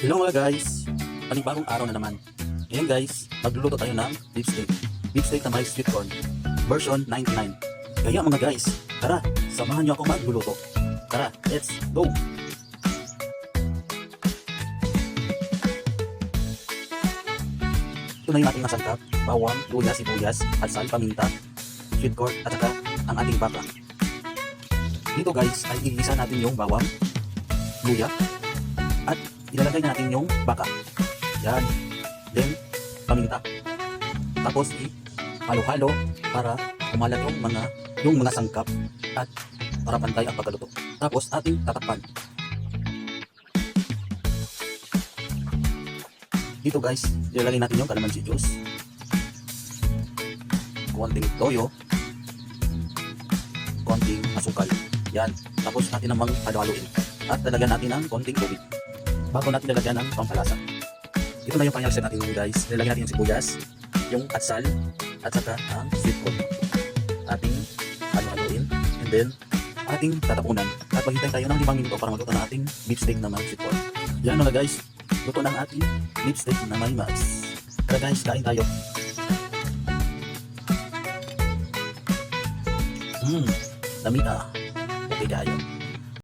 Hello mga guys! Panibagong araw na naman. Ngayon guys, magluluto tayo ng beef steak. Beef steak na may sweet corn. Version 99. Kaya mga guys, tara, samahan niyo ako magluluto. Tara, let's go! Ito na yung ating nasangkap. Bawang, luya, sibuyas, atsal, paminta, sweet corn, at saka ang ating baka. Dito guys, ay igisa natin yung bawang, luya, at ilalagay natin yung baka. Yan. Then, paminta. Tapos, halo-halo para kumalat yung mga sangkap at para pantay ang pagkaluto. Tapos, ating tatakpan. Dito guys, ilalagay natin yung calamansi juice. Konting toyo. Konting asukal. Yan. Tapos, natin namang halo-haloin. At lalagyan natin ng konting tubig bago natin lalagyan ng pampalasa. Ito na yung pang-reset natin guys. Lalagyan natin yung sibuyas, yung atsal, at saka ang sweet corn. Ating halo-haloin, and then ating tatapunan. At maghintay tayo ng 5 minuto para magluto ng ating beef steak na may sweet corn. Yan mga guys, luto ng ating beef steak na may mais. Tara guys, kain tayo. Dami na. Okay kayo.